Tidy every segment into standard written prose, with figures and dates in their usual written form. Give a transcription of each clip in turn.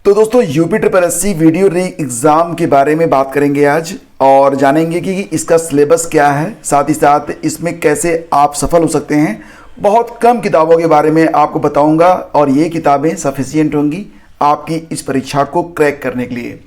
तो दोस्तों UP triple SC video री एग्ज़ाम के बारे में बात करेंगे आज और जानेंगे कि इसका सिलेबस क्या है, साथ ही साथ इसमें कैसे आप सफल हो सकते हैं। बहुत कम किताबों के बारे में आपको बताऊंगा और ये किताबें सफिशिएंट होंगी आपकी इस परीक्षा को क्रैक करने के लिए।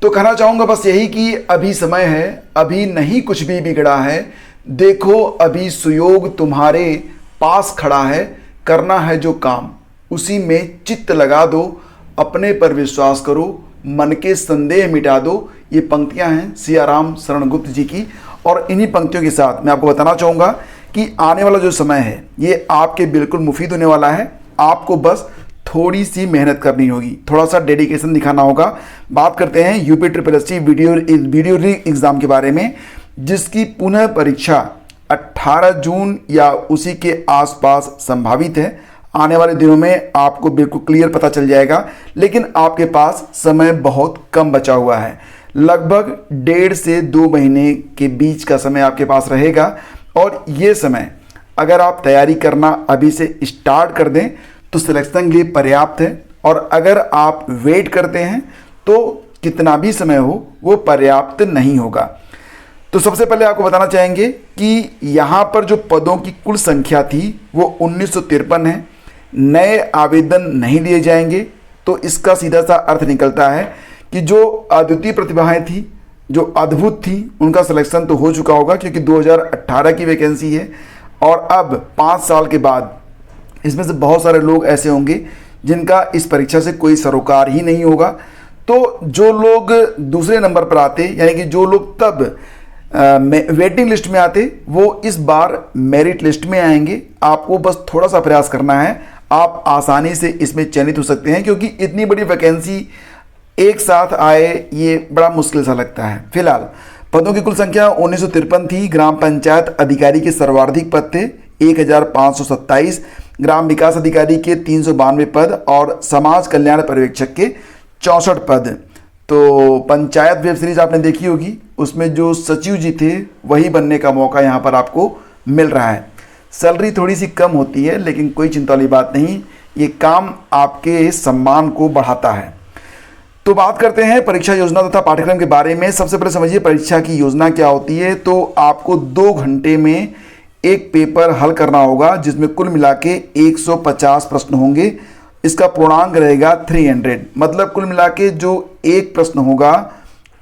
तो कहना चाहूँगा बस यही कि अभी समय है, अभी नहीं कुछ भी बिगड़ा है। देखो अभी सुयोग तुम्हारे पास खड़ा है, करना है जो काम उसी में चित्त लगा दो, अपने पर विश्वास करो, मन के संदेह मिटा दो। ये पंक्तियां हैं सियाराम शरण गुप्त जी की। और इन्हीं पंक्तियों के साथ मैं आपको बताना चाहूँगा कि आने वाला जो समय है ये आपके बिल्कुल मुफीद होने वाला है। आपको बस थोड़ी सी मेहनत करनी होगी, थोड़ा सा डेडिकेशन दिखाना होगा। बात करते हैं यूपी ट्रिपल एससी वीडियो री एग्ज़ाम के बारे में, जिसकी पुनः परीक्षा 18 जून या उसी के आसपास संभावित है। आने वाले दिनों में आपको बिल्कुल क्लियर पता चल जाएगा, लेकिन आपके पास समय बहुत कम बचा हुआ है। लगभग 1.5 से 2 महीने के बीच का समय आपके पास रहेगा और ये समय अगर आप तैयारी करना अभी से स्टार्ट कर दें तो सिलेक्शन के लिए पर्याप्त है, और अगर आप वेट करते हैं तो कितना भी समय हो वो पर्याप्त नहीं होगा। तो सबसे पहले आपको बताना चाहेंगे कि यहाँ पर जो पदों की कुल संख्या थी वो 1953 है। नए आवेदन नहीं लिए जाएंगे। तो इसका सीधा सा अर्थ निकलता है कि जो अद्वितीय प्रतिभाएं थी, जो अद्भुत थी, उनका सिलेक्शन तो हो चुका होगा क्योंकि 2018 की वैकेंसी है। और अब 5 साल के बाद इसमें से बहुत सारे लोग ऐसे होंगे जिनका इस परीक्षा से कोई सरोकार ही नहीं होगा। तो जो लोग दूसरे नंबर पर आते, यानी कि जो लोग तब वेटिंग लिस्ट में आते, वो इस बार मेरिट लिस्ट में आएंगे। आपको बस थोड़ा सा प्रयास करना है, आप आसानी से इसमें चयनित हो सकते हैं, क्योंकि इतनी बड़ी वैकेंसी एक साथ आए ये बड़ा मुश्किल सा लगता है। फिलहाल पदों की कुल संख्या 1953 थी। ग्राम पंचायत अधिकारी के सर्वाधिक पद थे 1527, ग्राम विकास अधिकारी के 392 पद और समाज कल्याण पर्यवेक्षक के 64 पद। तो पंचायत वेब सीरीज आपने देखी होगी, उसमें जो सचिव जी थे वही बनने का मौका यहाँ पर आपको मिल रहा है। सैलरी थोड़ी सी कम होती है, लेकिन कोई चिंता वाली बात नहीं, ये काम आपके सम्मान को बढ़ाता है। तो बात करते हैं परीक्षा योजना तथा पाठ्यक्रम के बारे में। सबसे पहले समझिए परीक्षा की योजना क्या होती है। तो आपको 2 घंटे में एक पेपर हल करना होगा, जिसमें कुल मिला के 150 प्रश्न होंगे। इसका पूर्णांक रहेगा 300, मतलब कुल मिला के जो एक प्रश्न होगा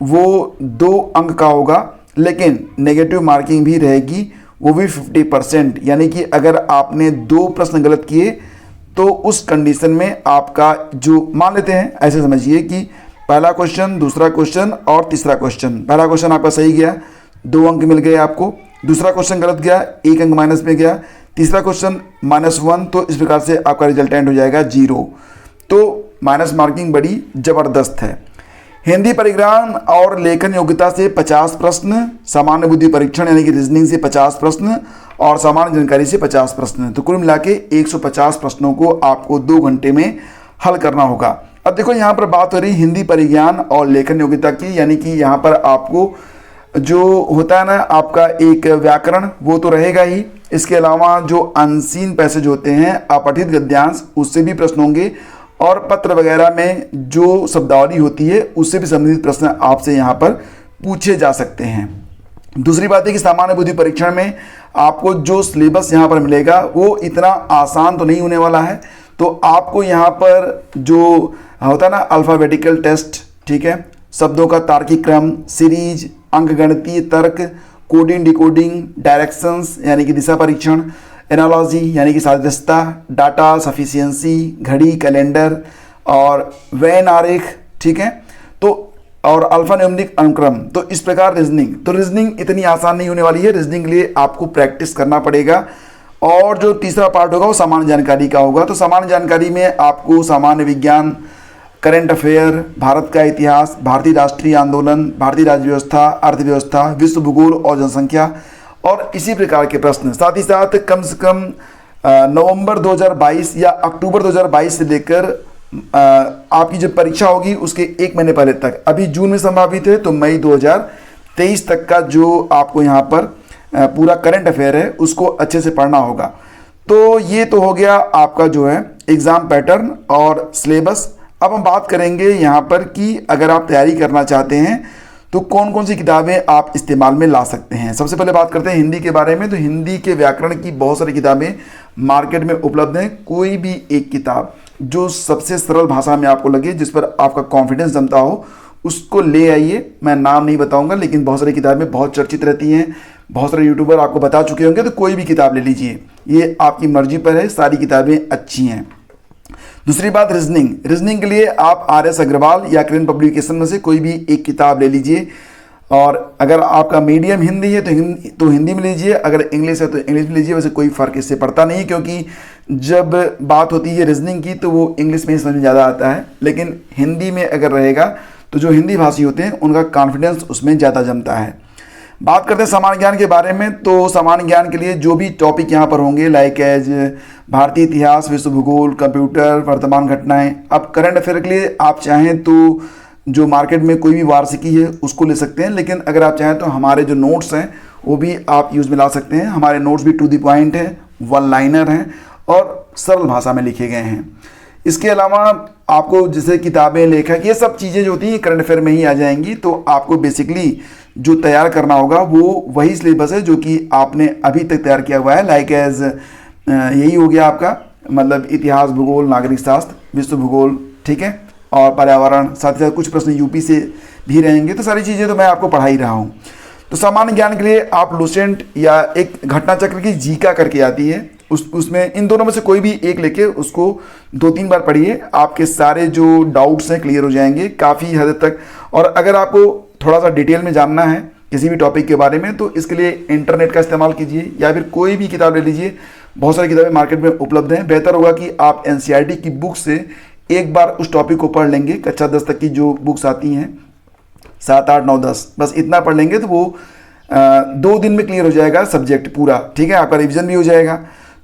वो 2 अंक का होगा, लेकिन नेगेटिव मार्किंग भी रहेगी, वो भी 50%। यानी कि अगर आपने 2 प्रश्न गलत किए तो उस कंडीशन में आपका जो, मान लेते हैं ऐसे समझिए कि पहला क्वेश्चन, दूसरा क्वेश्चन और तीसरा क्वेश्चन, पहला क्वेश्चन आपका सही गया 2 अंक मिल गए आपको, दूसरा क्वेश्चन गलत गया 1 अंक माइनस में गया, तीसरा क्वेश्चन -1, तो इस प्रकार से आपका रिजल्टेंट हो जाएगा 0। तो माइनस मार्किंग बड़ी ज़बरदस्त है। हिंदी परिज्ञान और लेखन योग्यता से 50 प्रश्न, सामान्य बुद्धि परीक्षण यानी कि रीजनिंग से 50 प्रश्न और सामान्य जानकारी से 50 प्रश्न। तो कुल मिला के 150 प्रश्नों को आपको 2 घंटे में हल करना होगा। अब देखो यहाँ पर बात हो रही हिंदी परिज्ञान और लेखन योग्यता की, यानी कि यहाँ पर आपको जो होता है ना आपका एक व्याकरण, वो तो रहेगा ही। इसके अलावा जो अनसीन पैसेज होते हैं, अपठित गद्यांश, उससे भी प्रश्न होंगे, और पत्र वगैरह में जो शब्दावली होती है उससे भी संबंधित प्रश्न आपसे यहाँ पर पूछे जा सकते हैं। दूसरी बात है कि सामान्य बुद्धि परीक्षण में आपको जो सिलेबस यहाँ पर मिलेगा वो इतना आसान तो नहीं होने वाला है। तो आपको यहाँ पर जो होता है ना अल्फ़ाबेटिकल टेस्ट, ठीक है, शब्दों का तार्किक क्रम, सीरीज, अंकगणितीय तर्क, कोडिंग डिकोडिंग, डायरेक्शंस यानी कि दिशा परीक्षण, एनालॉजी यानी कि सादृश्यता, डाटा सफिशिएंसी, घड़ी, कैलेंडर और वैन आरेख, ठीक है, तो और अल्फा न्यूमेरिक अनुक्रम। तो इस प्रकार रीजनिंग, तो रीजनिंग इतनी आसान नहीं होने वाली है। रीजनिंग के लिए आपको प्रैक्टिस करना पड़ेगा। और जो तीसरा पार्ट होगा वो सामान्य जानकारी का होगा। तो सामान्य जानकारी में आपको सामान्य विज्ञान, करंट अफेयर, भारत का इतिहास, भारतीय राष्ट्रीय आंदोलन, भारतीय राज्य व्यवस्था, अर्थव्यवस्था, विश्व भूगोल और जनसंख्या और इसी प्रकार के प्रश्न, साथ ही साथ कम से कम नवंबर 2022 या अक्टूबर 2022 से लेकर आपकी जब परीक्षा होगी उसके 1 महीने पहले तक, अभी जून में संभावित है, तो मई 2023 तक का जो आपको यहाँ पर पूरा करंट अफेयर है उसको अच्छे से पढ़ना होगा। तो ये तो हो गया आपका जो है एग्ज़ाम पैटर्न और सिलेबस। अब हम बात करेंगे यहाँ पर कि अगर आप तैयारी करना चाहते हैं तो कौन कौन सी किताबें आप इस्तेमाल में ला सकते हैं। सबसे पहले बात करते हैं हिंदी के बारे में। तो हिंदी के व्याकरण की बहुत सारी किताबें मार्केट में उपलब्ध हैं। कोई भी एक किताब जो सबसे सरल भाषा में आपको लगे, जिस पर आपका कॉन्फिडेंस जमता हो, उसको ले आइए। मैं नाम नहीं बताऊंगा, लेकिन बहुत सारी किताबें बहुत चर्चित रहती हैं, बहुत सारे यूट्यूबर आपको बता चुके होंगे। तो कोई भी किताब ले लीजिए, ये आपकी मर्जी पर है, सारी किताबें अच्छी हैं। दूसरी बात, रीजनिंग के लिए आप RS अग्रवाल या क्रेन पब्लिकेशन में से कोई भी एक किताब ले लीजिए। और अगर आपका मीडियम हिंदी है तो हिंदी में लीजिए, अगर इंग्लिश है तो इंग्लिश में लीजिए। वैसे कोई फ़र्क इससे पड़ता नहीं, क्योंकि जब बात होती है रीजनिंग की तो वो इंग्लिश में ही समझ में ज़्यादा आता है, लेकिन हिंदी में अगर रहेगा तो जो हिंदी भाषी होते हैं उनका कॉन्फिडेंस उसमें ज़्यादा जमता है। बात करते हैं सामान्य ज्ञान के बारे में। तो सामान्य ज्ञान के लिए जो भी टॉपिक यहाँ पर होंगे, लाइक एज भारतीय इतिहास, विश्व भूगोल, कंप्यूटर, वर्तमान घटनाएं। अब करंट अफेयर के लिए आप चाहें तो जो मार्केट में कोई भी वार्षिकी है उसको ले सकते हैं, लेकिन अगर आप चाहें तो हमारे जो नोट्स हैं वो भी आप यूज़ में ला सकते हैं। हमारे नोट्स भी टू द पॉइंट हैं, वन लाइनर हैं और सरल भाषा में लिखे गए हैं। इसके अलावा आपको जैसे किताबें, लेखक, ये सब चीज़ें जो होती हैं करंट अफेयर में ही आ जाएंगी। तो आपको बेसिकली जो तैयार करना होगा वो वही सिलेबस है जो कि आपने अभी तक तैयार किया हुआ है। लाइक एज यही हो गया आपका, मतलब इतिहास, भूगोल, नागरिक शास्त्र, विश्व भूगोल, ठीक है, और पर्यावरण, साथ ही साथ कुछ प्रश्न यूपी से भी रहेंगे। तो सारी चीज़ें तो मैं आपको पढ़ा ही रहा हूँ। तो सामान्य ज्ञान के लिए आप लुसेंट या एक घटना चक्र की जीका करके आती है, उसमें इन दोनों में से कोई भी एक लेके उसको 2-3 बार पढ़िए। आपके सारे जो डाउट्स हैं क्लियर हो जाएंगे काफ़ी हद तक। और अगर आपको थोड़ा सा डिटेल में जानना है किसी भी टॉपिक के बारे में तो इसके लिए इंटरनेट का इस्तेमाल कीजिए या फिर कोई भी किताब ले लीजिए। बहुत सारी किताबें मार्केट में उपलब्ध हैं। बेहतर होगा कि आप NCERT की बुक से एक बार उस टॉपिक को पढ़ लेंगे। कक्षा 10 तक की जो बुक्स आती हैं, 7, 8, 9, 10, बस इतना पढ़ लेंगे तो वो 2 दिन में क्लियर हो जाएगा सब्जेक्ट पूरा, ठीक है। आपका रिविजन भी हो जाएगा।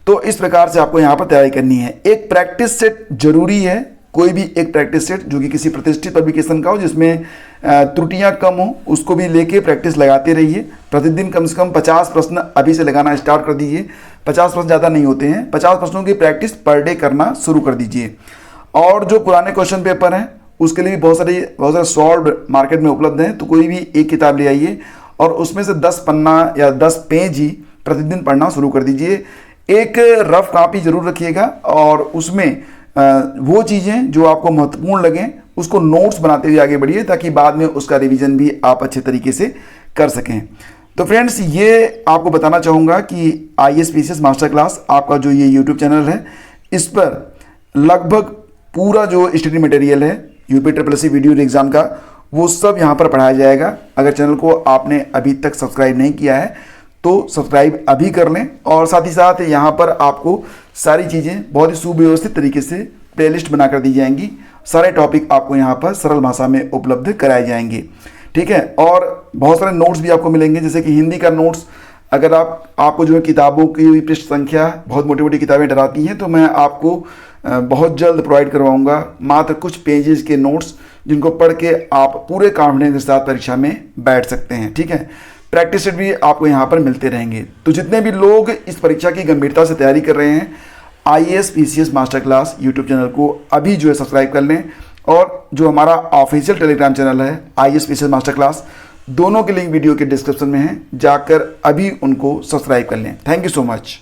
तो इस प्रकार से आपको यहाँ पर तैयारी करनी है। एक प्रैक्टिस सेट जरूरी है, कोई भी एक प्रैक्टिस सेट जो कि किसी प्रतिष्ठित पब्लिकेशन का हो, जिसमें त्रुटियां कम हो, उसको भी लेके प्रैक्टिस लगाते रहिए। प्रतिदिन कम से कम 50 प्रश्न अभी से लगाना स्टार्ट कर दीजिए। 50 प्रश्न ज़्यादा नहीं होते हैं, 50 प्रश्नों की प्रैक्टिस पर डे करना शुरू कर दीजिए। और जो पुराने क्वेश्चन पेपर हैं उसके लिए भी बहुत सारे सॉल्व मार्केट में उपलब्ध हैं। तो कोई भी एक किताब ले आइए और उसमें से 10 पन्ना या 10 पेज ही प्रतिदिन पढ़ना शुरू कर दीजिए। एक रफ कॉपी जरूर रखिएगा और उसमें वो चीज़ें जो आपको महत्वपूर्ण लगें उसको नोट्स बनाते हुए आगे बढ़िए, ताकि बाद में उसका रिवीजन भी आप अच्छे तरीके से कर सकें। तो फ्रेंड्स, ये आपको बताना चाहूँगा कि IAS PCS मास्टर क्लास आपका जो ये यूट्यूब चैनल है, इस पर लगभग पूरा जो स्टडी मटेरियल है UPSSC वीडियो एग्जाम का, वो सब यहाँ पर पढ़ाया जाएगा। अगर चैनल को आपने अभी तक सब्सक्राइब नहीं किया है तो सब्सक्राइब अभी कर लें। और साथ ही साथ यहाँ पर आपको सारी चीज़ें बहुत ही सुव्यवस्थित तरीके से प्लेलिस्ट बनाकर दी जाएंगी। सारे टॉपिक आपको यहाँ पर सरल भाषा में उपलब्ध कराए जाएंगे, ठीक है। और बहुत सारे नोट्स भी आपको मिलेंगे, जैसे कि हिंदी का नोट्स। अगर आपको जो है किताबों की पृष्ठ संख्या बहुत मोटी मोटी किताबें डराती हैं, तो मैं आपको बहुत जल्द प्रोवाइड करवाऊँगा मात्र कुछ पेजेस के नोट्स, जिनको पढ़ के आप पूरे कॉन्फिडेंस के साथ परीक्षा में बैठ सकते हैं, ठीक है। प्रैक्टिस सेट भी आपको यहाँ पर मिलते रहेंगे। तो जितने भी लोग इस परीक्षा की गंभीरता से तैयारी कर रहे हैं, IAS PCS master class YouTube channel को अभी जो है सब्सक्राइब कर लें। और जो हमारा ऑफिशियल टेलीग्राम चैनल है IAS PCS मास्टर क्लास, दोनों के लिंक वीडियो के डिस्क्रिप्शन में है, जाकर अभी उनको सब्सक्राइब कर लें। Thank you so much.